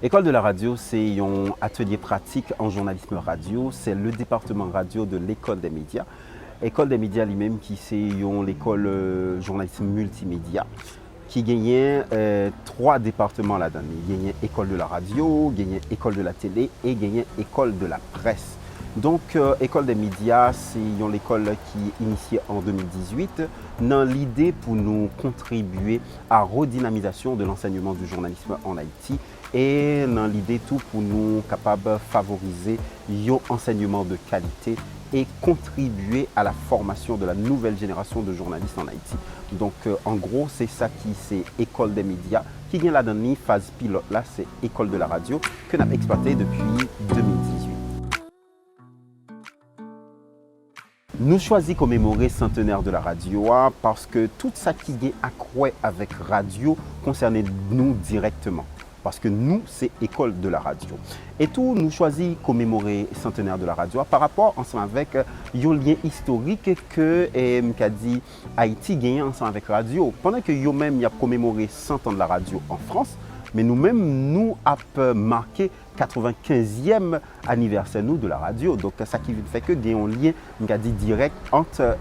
École de la radio, c'est un atelier pratique en journalisme radio. C'est le département radio de l'école des médias. École des médias lui-même qui c'est l'école journalisme multimédia qui gagnait trois départements là-dedans. Il gagnait école de la radio, gagnait école de la télé et gagnait école de la presse. Donc, École des médias, c'est l'école qui est initiée en 2018 dans l'idée pour nous contribuer à la redynamisation de l'enseignement du journalisme en Haïti et dans l'idée tout pour nous capables de favoriser un enseignement de qualité et contribuer à la formation de la nouvelle génération de journalistes en Haïti. Donc, en gros, c'est ça qui c'est École des médias qui vient là-dedans, phase pilote là, c'est École de la radio que nous avons exploité depuis 2018. Nous choisissons commémorer centenaire de la radio parce que tout ça qui est accroît avec radio concerne nous directement. Parce que nous, c'est école de la radio. Et tout, nous choisissons commémorer centenaire de la radio par rapport ensemble avec un lien historique que dit Haïti gagne ensemble avec radio. Pendant que nous-mêmes, y a commémoré 100 ans de la radio en France, mais nous-mêmes, nous avons marqué 95e anniversaire nous de la radio. Donc, ça qui fait que il y a un lien direct entre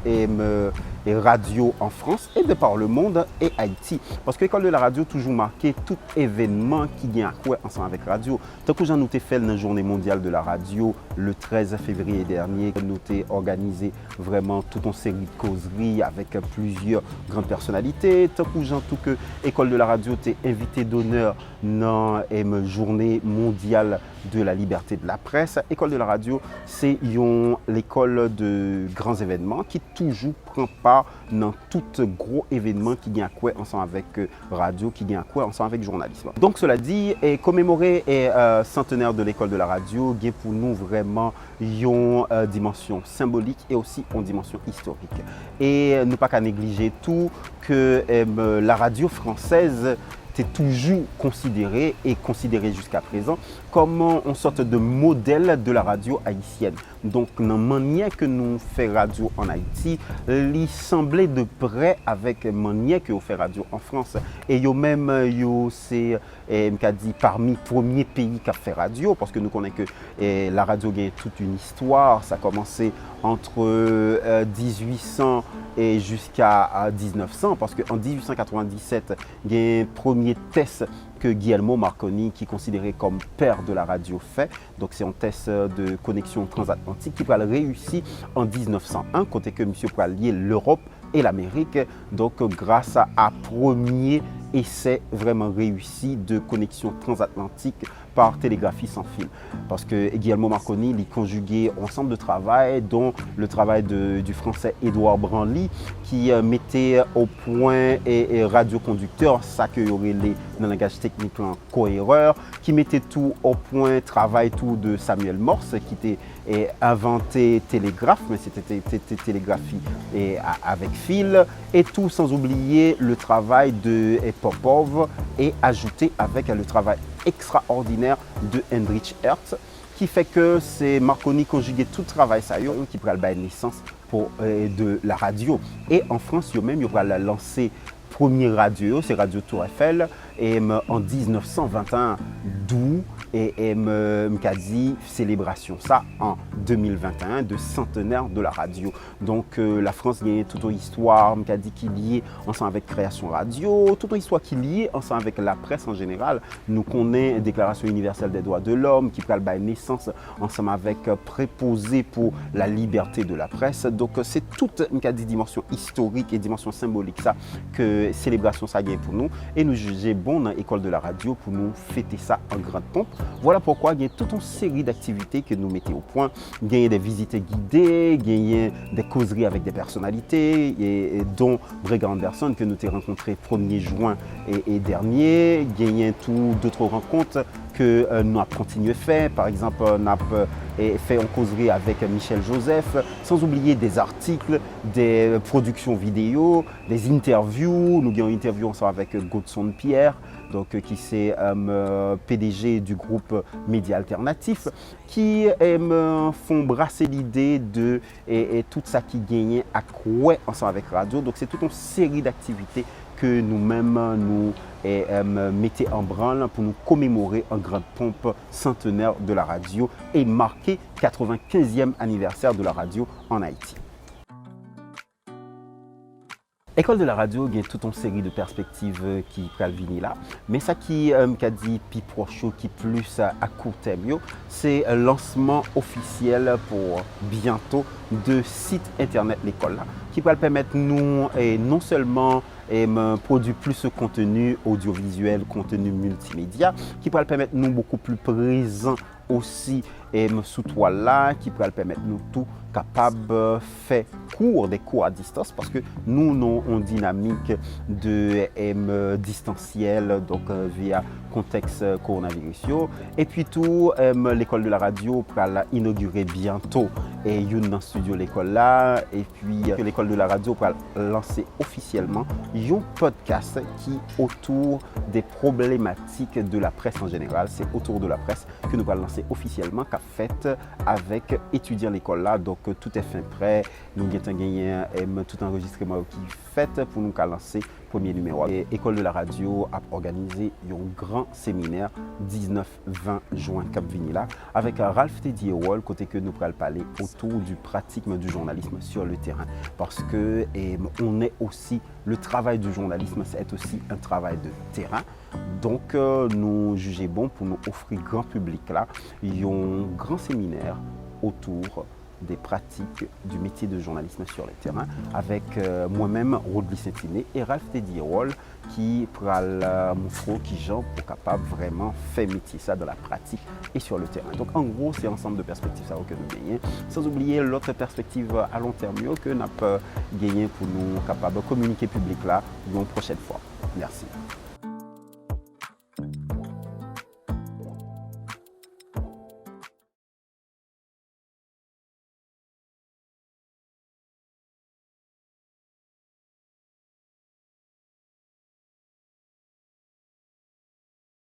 les radios en France et de par le monde et Haïti. Parce que l'école de la radio toujours marqué tout événement qui vient à quoi ensemble avec radio. Tant que j'en ai fait la journée mondiale de la radio le 13 février dernier, nous avons organisé vraiment toute une série de causeries avec plusieurs grandes personnalités. Tant que j'en tout que l'école de la radio t'est invité d'honneur dans la journée mondiale de la liberté de la presse. École de la radio, c'est l'école de grands événements qui toujours prend part dans tout gros événement qui vient à quoi ensemble avec radio, qui vient à quoi ensemble avec journalisme. Donc cela dit, commémorer centenaire de l'école de la radio, il y a pour nous vraiment une dimension symbolique et aussi une dimension historique. Et ne pas qu'à négliger tout que la radio française est toujours considéré jusqu'à présent comme une sorte de modèle de la radio haïtienne. Donc, dans la manière que nous faisons radio en Haïti, il semblait de près avec la manière que nous faisons radio en France. Et même, c'est parmi les premiers pays qui a fait radio, parce que nous connaissons que la radio a toute une histoire. Ça a commencé entre 1800 et jusqu'à 1900, parce qu'en 1897, il y a un premier test que Guillermo Marconi, qui est considéré comme père de la radio, fait. Donc c'est un test de connexion transatlantique qui va réussir en 1901, côté que monsieur va lier l'Europe et l'Amérique. Donc grâce à un premier essai vraiment réussi de connexion transatlantique par télégraphie sans fil. Parce que Guillermo Marconi il conjuguait un ensemble de travail, dont le travail du français Édouard Branly, qui mettait au point et radioconducteur, ça que y aurait les dans le langage technique en cohéreur, qui mettait tout au point, travail tout de Samuel Morse, qui était inventé télégraphe, mais c'était télégraphie avec fil, et tout sans oublier le travail de Popov et ajouté avec le travail extraordinaire de Heinrich Hertz, qui fait que c'est Marconi conjugué tout le travail ça qui pourrait la naissance pour de la radio. Et en France, il même il va la lancer première radio, c'est Radio Tour Eiffel, et en 1921, d'où et dit célébration ça en 2021 de centenaire de la radio. Donc la France il y a toute une histoire dit qui est liée ensemble avec création radio, toute une histoire qui est liée ensemble avec la presse en général. Nous connaissons la Déclaration universelle des droits de l'homme qui prend naissance ensemble avec préposé pour la liberté de la presse. Donc c'est toute une dimension historique et dimension symbolique ça que célébration ça gagne pour nous et nous juger bon dans l'école de la radio pour nous fêter ça en grande pompe. Voilà pourquoi il y a toute une série d'activités que nous mettons au point. Il y a des visites guidées, il y a des causeries avec des personnalités, et dont Brega Anderson que nous avons rencontré 1er juin et dernier. Il y a d'autres rencontres que nous avons continué à faire. Par exemple, on a fait une causerie avec Michel Joseph, sans oublier des articles, des productions vidéo, des interviews. Nous avons une interview ensemble avec Godson Pierre, donc, qui c'est PDG du groupe Média Alternatif, qui font brasser l'idée de et tout ça qui gagnait à quoi ensemble avec radio. Donc c'est toute une série d'activités que nous-mêmes nous mettons en branle pour nous commémorer un grand pompe centenaire de la radio et marquer 95e anniversaire de la radio en Haïti. École de la radio, il y a toute une série de perspectives qui peuvent venir là. Mais ça qui a dit plus proche, qui plus à court terme, c'est le lancement officiel pour bientôt de site internet l'école là, qui va permettre nous non seulement produire plus de contenu audiovisuel, contenu multimédia, qui va permettre nous beaucoup plus présents aussi sous toile là, qui pourrait permettre nous tout capable de faire des cours à distance parce que nous avons une dynamique de distanciel donc via contexte coronavirus. Et puis tout, l'école de la radio pourra inaugurer bientôt et un studio l'école là et puis l'école de la radio pourra lancer officiellement un podcast qui autour des problématiques de la presse en général. C'est autour de la presse que nous allons lancer officiellement qu'a fait avec étudiants l'école là. Donc tout est fin prêt. Nous avons gagné tout enregistrement qui fait pour nous lancer le premier numéro. Et École de la radio a organisé un grand séminaire 19-20 juin Cap Vinila avec Ralph Teddy Ewol, côté que nous allons parler autour du pratique du journalisme sur le terrain. Parce que on est aussi, le travail du journalisme, c'est aussi un travail de terrain. Donc nous jugeons bon pour nous offrir grand public là, un grand séminaire autour des pratiques du métier de journalisme sur le terrain avec moi-même, Rodli Saint-Iné et Ralph Teddy Ewol qui pral montrer qui gens pour capable vraiment faire métier ça dans la pratique et sur le terrain. Donc en gros, c'est ensemble de perspectives ça que nous gagnons. Sans oublier l'autre perspective à long terme que nous avons gagné pour nous capable de communiquer public là une prochaine fois. Merci.